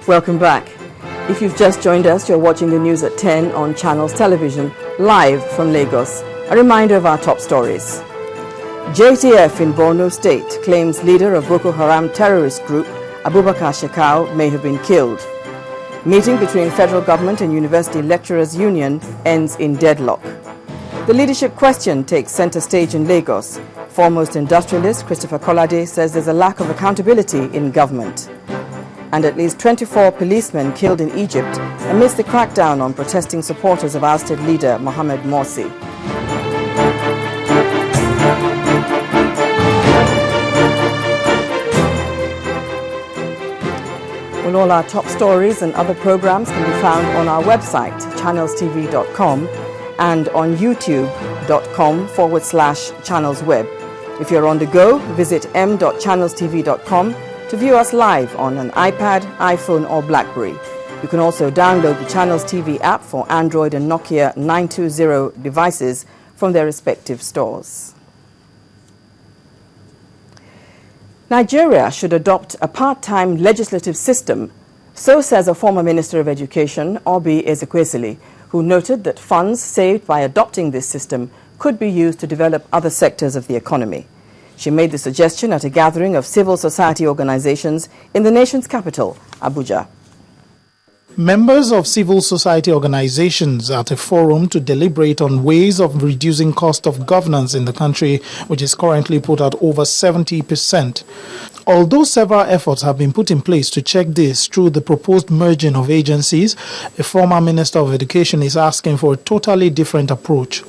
Welcome back. If you've just joined us, you're watching the news at 10 on Channels Television, live from Lagos. A reminder of our top stories. JTF in Borno State claims leader of Boko Haram terrorist group, Abubakar Shekau, may have been killed. Meeting between federal government and University Lecturers Union ends in deadlock. The leadership question takes center stage in Lagos. Foremost industrialist Christopher Kolade says there's a lack of accountability in government. And at least 24 policemen killed in Egypt amidst the crackdown on protesting supporters of ousted leader Mohamed Morsi. Well, all our top stories and other programs can be found on our website, channelstv.com, and on youtube.com/channelsweb. If you're on the go, visit m.channelstv.com to view us live on an iPad, iPhone or BlackBerry. You can also download the Channels TV app for Android and Nokia 920 devices from their respective stores. Nigeria should adopt a part-time legislative system, so says a former Minister of Education, Obi Ezekwesili, who noted that funds saved by adopting this system could be used to develop other sectors of the economy. She made the suggestion at a gathering of civil society organizations in the nation's capital, Abuja. Members of civil society organizations at a forum to deliberate on ways of reducing cost of governance in the country, which is currently put at over 70%. Although several efforts have been put in place to check this through the proposed merging of agencies, a former Minister of Education is asking for a totally different approach.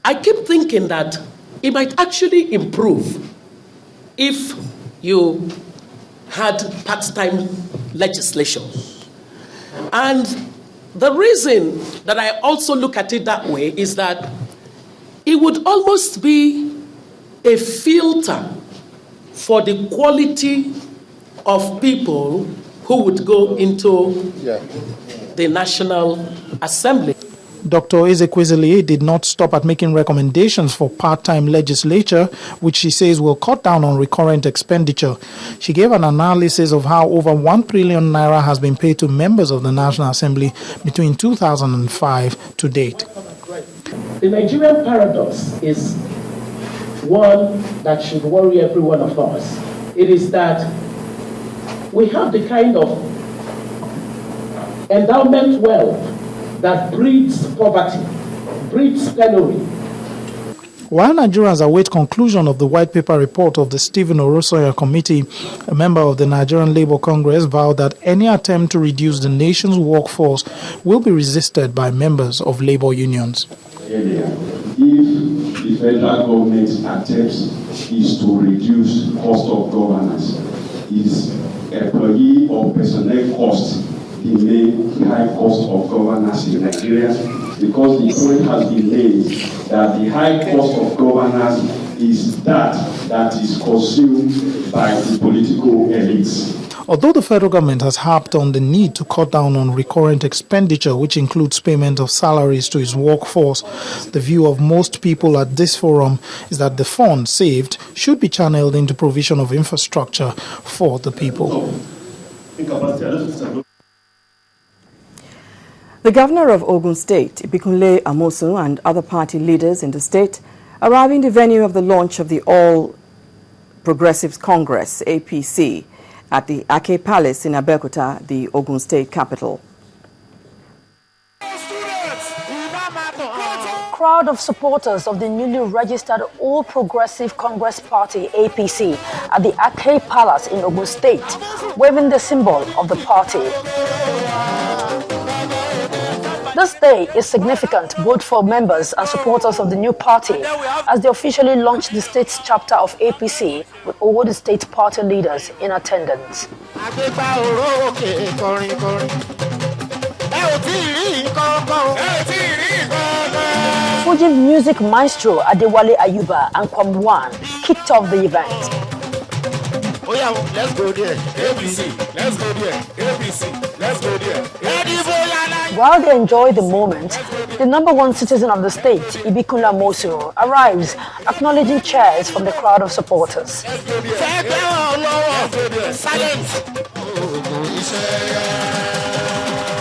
I keep thinking that it might actually improve if you had part-time legislation. And the reason that I also look at it that way is that it would almost be a filter for the quality of people who would go into the National Assembly. Dr. Ezekwesili did not stop at making recommendations for part-time legislature, which she says will cut down on recurrent expenditure. She gave an analysis of how over 1 trillion naira has been paid to members of the National Assembly between 2005 to date. The Nigerian paradox is one that should worry every one of us. It is that we have the kind of endowment wealth that breeds poverty, breeds penury. While Nigerians await conclusion of the white paper report of the Stephen Orosoya Committee, a member of the Nigerian Labour Congress vowed that any attempt to reduce the nation's workforce will be resisted by members of labour unions. If the federal government's attempts is to reduce cost of governance, is employee or personnel costs the main high cost of governance in Nigeria, because the point has been made that the high cost of governance is that is consumed by the political elites. Although the federal government has harped on the need to cut down on recurrent expenditure, which includes payment of salaries to its workforce, the view of most people at this forum is that the funds saved should be channeled into provision of infrastructure for the people. The governor of Ogun State, Ibikunle Amosun, and other party leaders in the state arriving the venue of the launch of the All Progressives Congress, APC, at the Ake Palace in Abeokuta, the Ogun State capital. Crowd of supporters of the newly registered All Progressive Congress Party, APC, at the Ake Palace in Ogun State, waving the symbol of the party. This day is significant both for members and supporters of the new party as they officially launch the state's chapter of APC with all the state party leaders in attendance. Fuji music maestro Adewale Ayuba and Kwamwan kicked off the event. Oh yeah, let's go there. ABC, let's go there. ABC, let's go there. While they enjoy the moment, the number one citizen of the state, Ibikunle Amosu, arrives, acknowledging cheers from the crowd of supporters.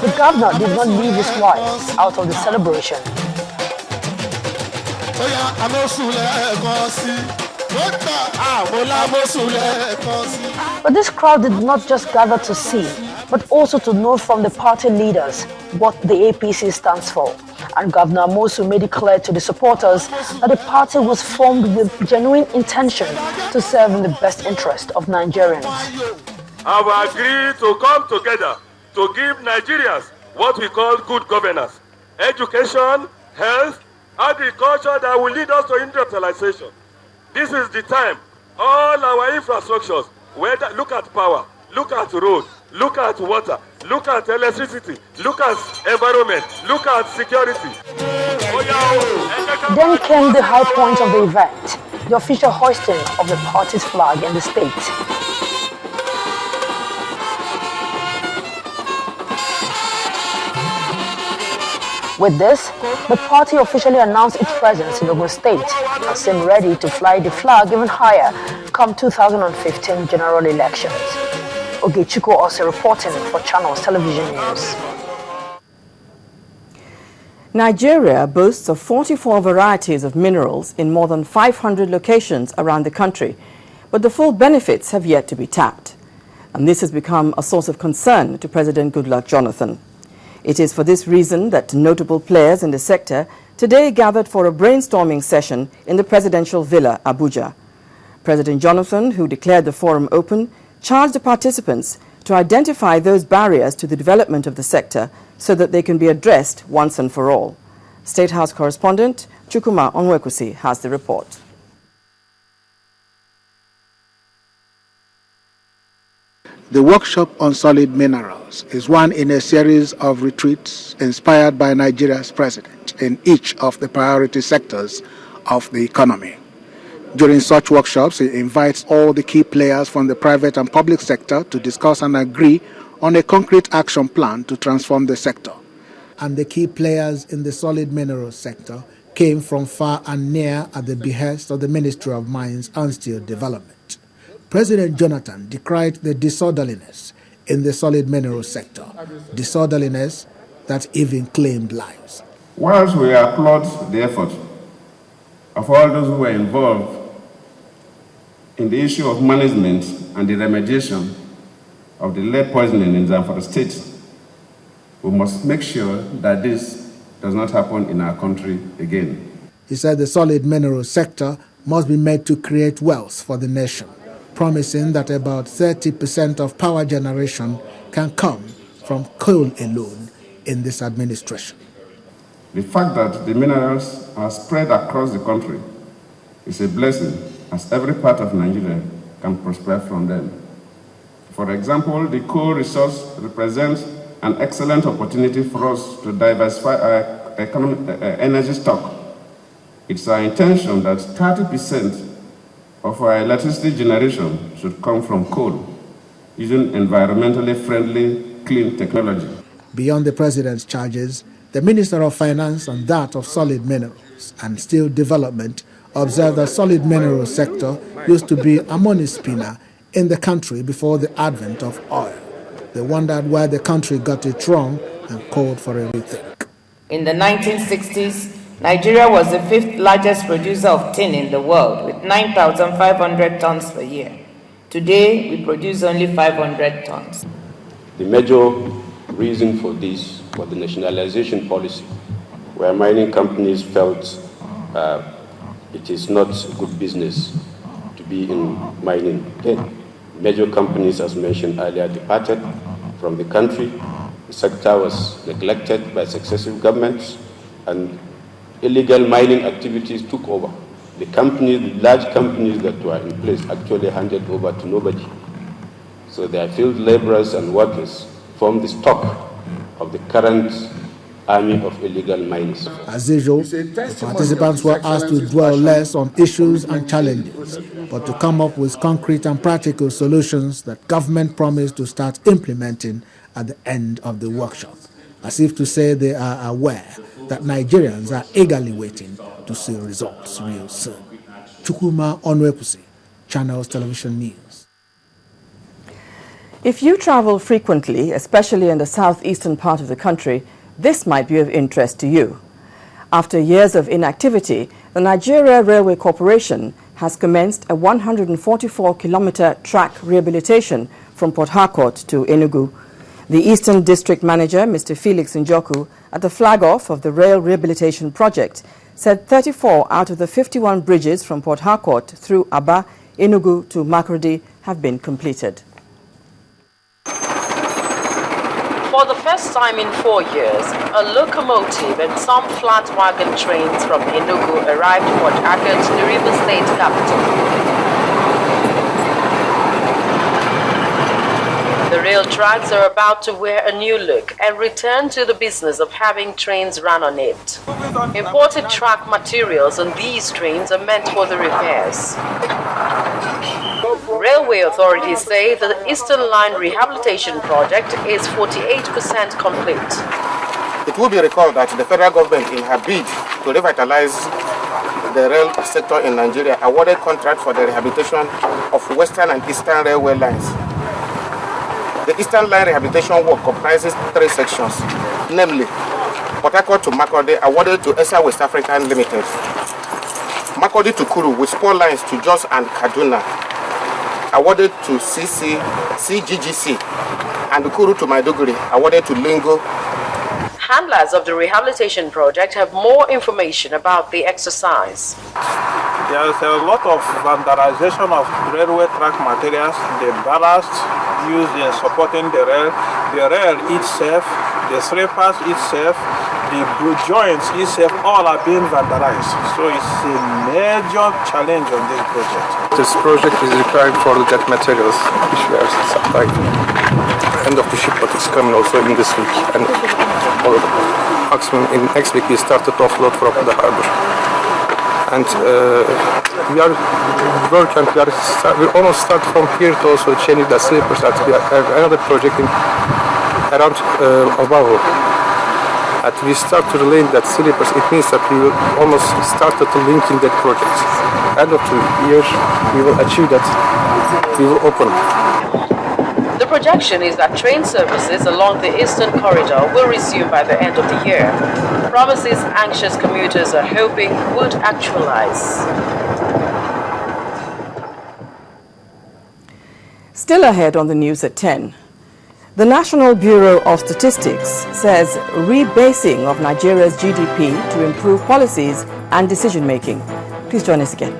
The governor did not leave his wife out of the celebration. But this crowd did not just gather to see, but also to know from the party leaders what the APC stands for. And Governor Amosu made it clear to the supporters that the party was formed with genuine intention to serve in the best interest of Nigerians. Have agreed to come together to give Nigerians what we call good governance, education, health, agriculture that will lead us to industrialization. This is the time. All our infrastructures, whether look at power, look at road, look at water, look at electricity, look at environment, look at security. Then came the high point of the event, the official hoisting of the party's flag in the state. With this, the party officially announced its presence in Ogun State and seemed ready to fly the flag even higher come 2015 general elections. Ogechukwu also reporting for Channels Television News. Nigeria boasts of 44 varieties of minerals in more than 500 locations around the country, but the full benefits have yet to be tapped. And this has become a source of concern to President Goodluck Jonathan. It is for this reason that notable players in the sector today gathered for a brainstorming session in the presidential villa, Abuja. President Jonathan, who declared the forum open, charged the participants to identify those barriers to the development of the sector so that they can be addressed once and for all. State House correspondent Chukwuma Onwekusi has the report. The workshop on solid minerals is one in a series of retreats inspired by Nigeria's president in each of the priority sectors of the economy. During such workshops, he invites all the key players from the private and public sector to discuss and agree on a concrete action plan to transform the sector. And the key players in the solid minerals sector came from far and near at the behest of the Ministry of Mines and Steel Development. President Jonathan decried the disorderliness in the solid minerals sector, disorderliness that even claimed lives. Whilst we applaud the effort of all those who were involved in the issue of management and the remediation of the lead poisoning in Zamfara State, we must make sure that this does not happen in our country again. He said the solid minerals sector must be made to create wealth for the nation, promising that about 30% of power generation can come from coal alone in this administration. The fact that the minerals are spread across the country is a blessing, as every part of Nigeria can prosper from them. For example, the coal resource represents an excellent opportunity for us to diversify our energy stock. It's our intention that 30% of our electricity generation should come from coal, using environmentally friendly, clean technology. Beyond the president's charges, the Minister of Finance and that of Solid Minerals and Steel Development observed that solid minerals sector used to be a money spinner in the country before the advent of oil. They wondered why the country got it wrong and called for a rethink. In the 1960s, Nigeria was the 5th largest producer of tin in the world, with 9,500 tons per year. Today, we produce only 500 tons. The major reason for this was the nationalization policy, where mining companies felt it is not good business to be in mining. Then, major companies, as mentioned earlier, departed from the country. The sector was neglected by successive governments, and illegal mining activities took over. The companies, large companies that were in place, actually handed over to nobody. So their field laborers and workers formed the stock of the current army of illegal miners. As usual, the participants were asked to dwell less on issues and challenges, but to come up with concrete and practical solutions that government promised to start implementing at the end of the workshop. as if to say they are aware that Nigerians are eagerly waiting to see results real soon. Chukwuma Onwekusi, Channels Television News. If you travel frequently, especially in the southeastern part of the country, this might be of interest to you. After years of inactivity, the Nigeria Railway Corporation has commenced a 144-kilometer track rehabilitation from Port Harcourt to Enugu. The Eastern District Manager, Mr. Felix Njoku, at the flag-off of the rail rehabilitation project, said 34 out of the 51 bridges from Port Harcourt through Aba, Enugu to Makurdi have been completed. For the first time in 4 years, a locomotive and some flat wagon trains from Enugu arrived in Port Harcourt, the River State capital. The rail tracks are about to wear a new look and return to the business of having trains run on it. Imported track materials on these trains are meant for the repairs. Railway authorities say the Eastern Line Rehabilitation Project is 48% complete. It will be recalled that the federal government, in her bid to revitalize the rail sector in Nigeria, awarded contract for the rehabilitation of Western and Eastern railway lines. The Eastern Line rehabilitation work comprises 3 sections, namely Port Harcourt to Makurdi, awarded to ESA West African Limited; Makurdi to Kuru, with 4 lines to Jos and Kaduna, awarded to CGGC, and Kuru to Maiduguri, awarded to Lingo. Handlers of the rehabilitation project have more information about the exercise. There is a lot of vandalization of railway track materials, the ballast used in supporting the rail itself, the sleepers itself, the blue joints itself, all are being vandalized. So it's a major challenge on this project. This project is required for the jet materials, which we are supplying. End of the shipment is coming also in this week, and maximum in next week we started to offload from the harbor. And we are working, we almost start from here to also change the sleepers. That we have another project in around Obavo. And we start to relate that sleepers, it means that we will almost start to link in that project. End of the year, we will achieve that, we will open. The projection is that train services along the Eastern Corridor will resume by the end of the year. Promises anxious commuters are hoping would actualize. Still ahead on the news at 10. The National Bureau of Statistics says rebasing of Nigeria's GDP to improve policies and decision-making. Please join us again.